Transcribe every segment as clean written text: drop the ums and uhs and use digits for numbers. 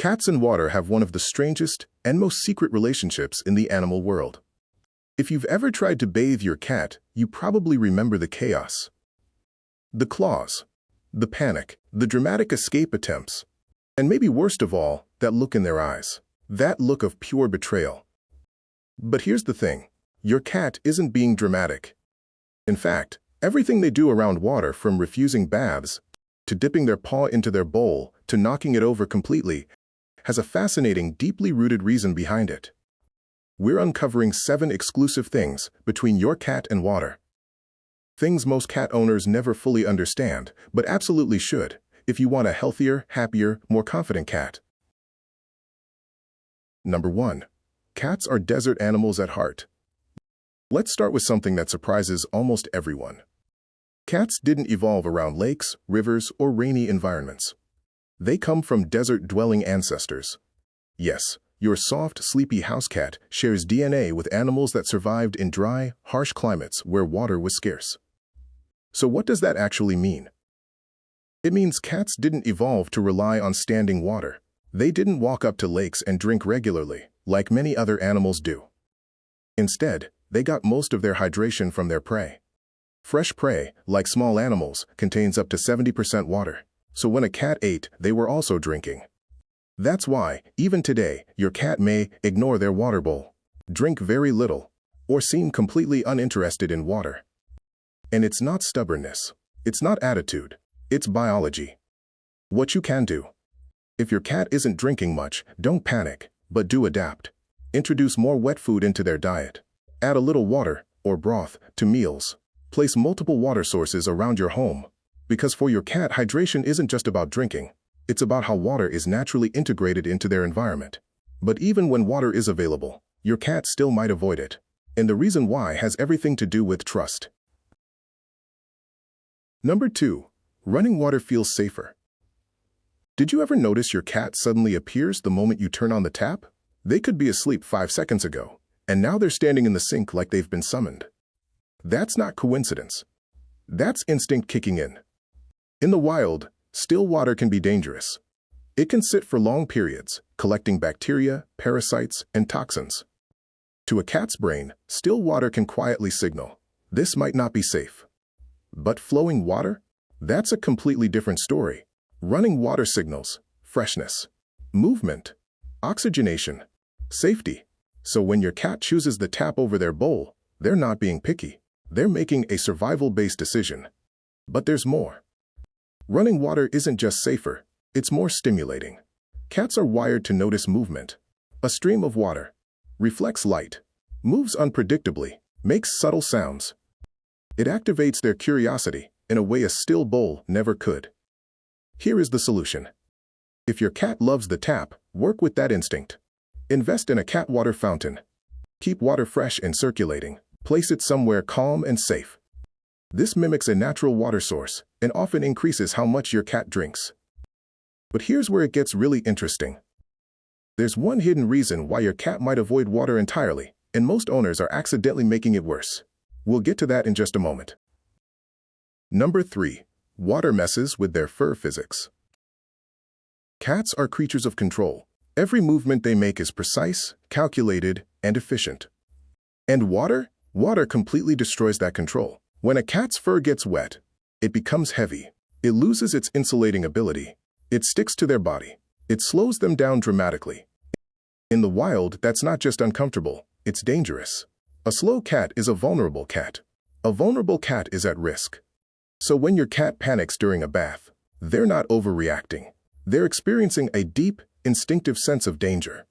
Cats and water have one of the strangest and most secret relationships in the animal world. If you've ever tried to bathe your cat, you probably remember the chaos. The claws, the panic, the dramatic escape attempts, and maybe worst of all, that look in their eyes. That look of pure betrayal. But here's the thing. Your cat isn't being dramatic. In fact, everything they do around water, from refusing baths, to dipping their paw into their bowl, to knocking it over completely, has a fascinating, deeply rooted reason behind it. We're uncovering 7 exclusive things between your cat and water. Things most cat owners never fully understand, but absolutely should, if you want a healthier, happier, more confident cat. Number 1. Cats are desert animals at heart. Let's start with something that surprises almost everyone. Cats didn't evolve around lakes, rivers, or rainy environments. They come from desert-dwelling ancestors. Yes, your soft, sleepy house cat shares DNA with animals that survived in dry, harsh climates where water was scarce. So what does that actually mean? It means cats didn't evolve to rely on standing water. They didn't walk up to lakes and drink regularly, like many other animals do. Instead, they got most of their hydration from their prey. Fresh prey, like small animals, contains up to 70% water. So when a cat ate, they were also drinking. That's why, even today, your cat may ignore their water bowl, drink very little, or seem completely uninterested in water. And it's not stubbornness. It's not attitude. It's biology. What you can do. If your cat isn't drinking much, don't panic, but do adapt. Introduce more wet food into their diet. Add a little water, or broth, to meals. Place multiple water sources around your home. Because for your cat, hydration isn't just about drinking. It's about how water is naturally integrated into their environment. But even when water is available, your cat still might avoid it. And the reason why has everything to do with trust. Number 2. Running water feels safer. Did you ever notice your cat suddenly appears the moment you turn on the tap? They could be asleep 5 seconds ago, and now they're standing in the sink like they've been summoned. That's not coincidence. That's instinct kicking in. In the wild, still water can be dangerous. It can sit for long periods, collecting bacteria, parasites, and toxins. To a cat's brain, still water can quietly signal, this might not be safe. But flowing water? That's a completely different story. Running water signals freshness, movement, oxygenation, safety. So when your cat chooses the tap over their bowl, they're not being picky. They're making a survival-based decision. But there's more. Running water isn't just safer, it's more stimulating. Cats are wired to notice movement. A stream of water reflects light, moves unpredictably, makes subtle sounds. It activates their curiosity in a way a still bowl never could. Here is the solution. If your cat loves the tap, work with that instinct. Invest in a cat water fountain. Keep water fresh and circulating. Place it somewhere calm and safe. This mimics a natural water source and often increases how much your cat drinks. But here's where it gets really interesting. There's one hidden reason why your cat might avoid water entirely, and most owners are accidentally making it worse. We'll get to that in just a moment. Number 3. Water messes with their fur physics. Cats are creatures of control. Every movement they make is precise, calculated, and efficient. And water? Water completely destroys that control. When a cat's fur gets wet, it becomes heavy. It loses its insulating ability. It sticks to their body. It slows them down dramatically. In the wild, that's not just uncomfortable, it's dangerous. A slow cat is a vulnerable cat. A vulnerable cat is at risk. So when your cat panics during a bath, they're not overreacting. They're experiencing a deep, instinctive sense of danger.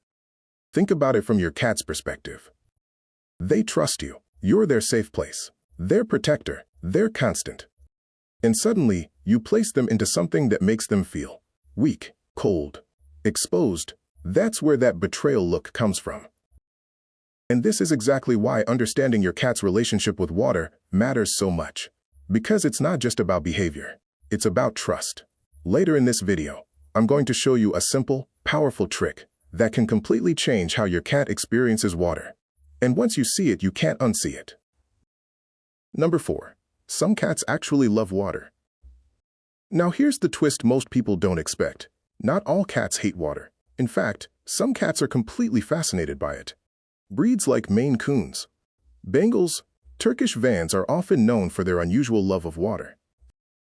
Think about it from your cat's perspective. They trust you. You're their safe place. Their protector, their constant. And suddenly, you place them into something that makes them feel weak, cold, exposed. That's where that betrayal look comes from. And this is exactly why understanding your cat's relationship with water matters so much. Because it's not just about behavior, it's about trust. Later in this video, I'm going to show you a simple, powerful trick that can completely change how your cat experiences water. And once you see it, you can't unsee it. Number 4. Some cats actually love water. Now here's the twist most people don't expect. Not all cats hate water. In fact, some cats are completely fascinated by it. Breeds like Maine Coons, Bengals, Turkish Vans are often known for their unusual love of water.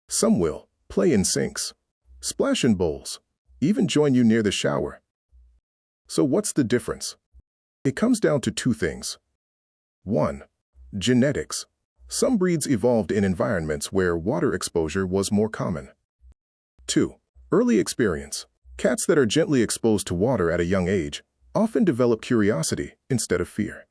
Some will play in sinks, splash in bowls, even join you near the shower. So what's the difference? It comes down to two things. 1. Genetics. Some breeds evolved in environments where water exposure was more common. 2. Early experience. Cats that are gently exposed to water at a young age often develop curiosity instead of fear.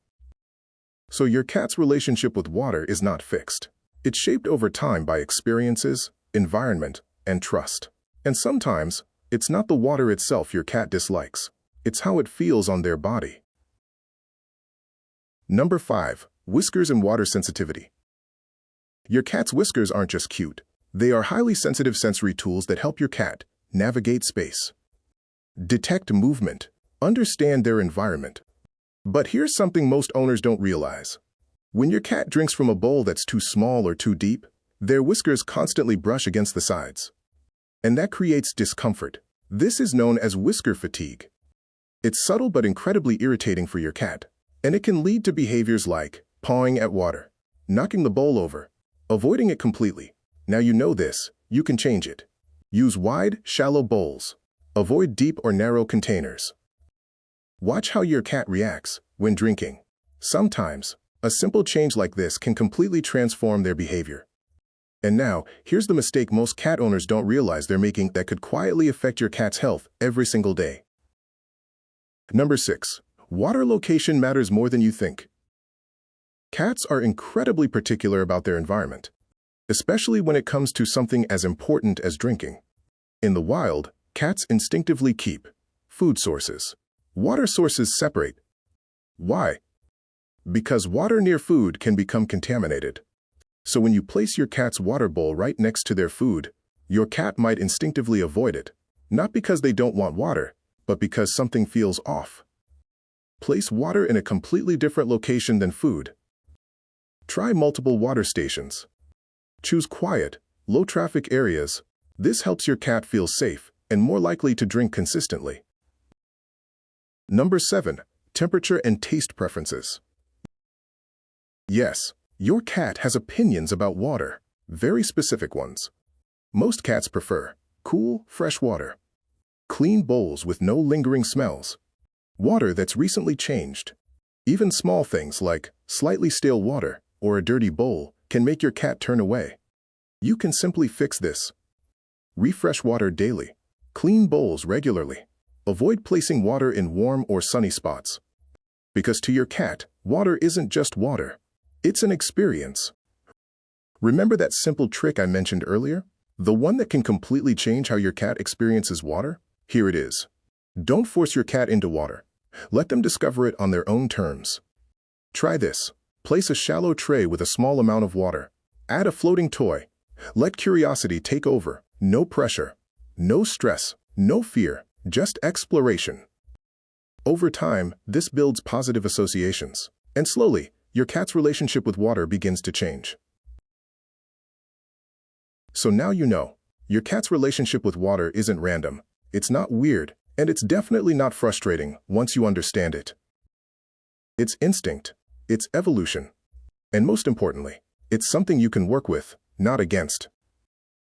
So your cat's relationship with water is not fixed. It's shaped over time by experiences, environment, and trust. And sometimes, it's not the water itself your cat dislikes. It's how it feels on their body. Number 5. Whiskers and water sensitivity. Your cat's whiskers aren't just cute. They are highly sensitive sensory tools that help your cat navigate space, detect movement, understand their environment. But here's something most owners don't realize. When your cat drinks from a bowl that's too small or too deep, their whiskers constantly brush against the sides. And that creates discomfort. This is known as whisker fatigue. It's subtle but incredibly irritating for your cat, and it can lead to behaviors like pawing at water, knocking the bowl over, avoiding it completely. Now you know this, you can change it. Use wide, shallow bowls. Avoid deep or narrow containers. Watch how your cat reacts when drinking. Sometimes, a simple change like this can completely transform their behavior. And now, here's the mistake most cat owners don't realize they're making that could quietly affect your cat's health every single day. Number 6. Water location matters more than you think. Cats are incredibly particular about their environment, especially when it comes to something as important as drinking. In the wild, cats instinctively keep food sources, water sources separate. Why? Because water near food can become contaminated. So when you place your cat's water bowl right next to their food, your cat might instinctively avoid it, not because they don't want water, but because something feels off. Place water in a completely different location than food. Try multiple water stations. Choose quiet, low-traffic areas. This helps your cat feel safe and more likely to drink consistently. Number 7. Temperature and taste preferences. Yes, your cat has opinions about water, very specific ones. Most cats prefer cool, fresh water, clean bowls with no lingering smells, water that's recently changed. Even small things like slightly stale water or a dirty bowl can make your cat turn away. You can simply fix this. Refresh water daily. Clean bowls regularly. Avoid placing water in warm or sunny spots. Because to your cat, water isn't just water. It's an experience. Remember that simple trick I mentioned earlier? The one that can completely change how your cat experiences water? Here it is. Don't force your cat into water. Let them discover it on their own terms. Try this. Place a shallow tray with a small amount of water. Add a floating toy. Let curiosity take over. No pressure. No stress. No fear. Just exploration. Over time, this builds positive associations. And slowly, your cat's relationship with water begins to change. So now you know, your cat's relationship with water isn't random. It's not weird, and it's definitely not frustrating once you understand it. It's instinct. It's evolution. And most importantly, it's something you can work with, not against.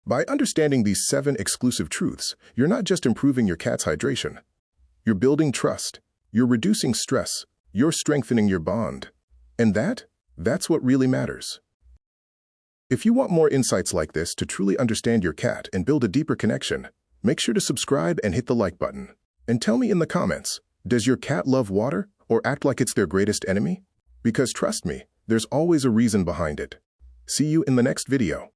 By understanding these 7 exclusive truths, you're not just improving your cat's hydration. You're building trust. You're reducing stress. You're strengthening your bond. And that's what really matters. If you want more insights like this to truly understand your cat and build a deeper connection, make sure to subscribe and hit the like button. And tell me in the comments, does your cat love water or act like it's their greatest enemy? Because trust me, there's always a reason behind it. See you in the next video.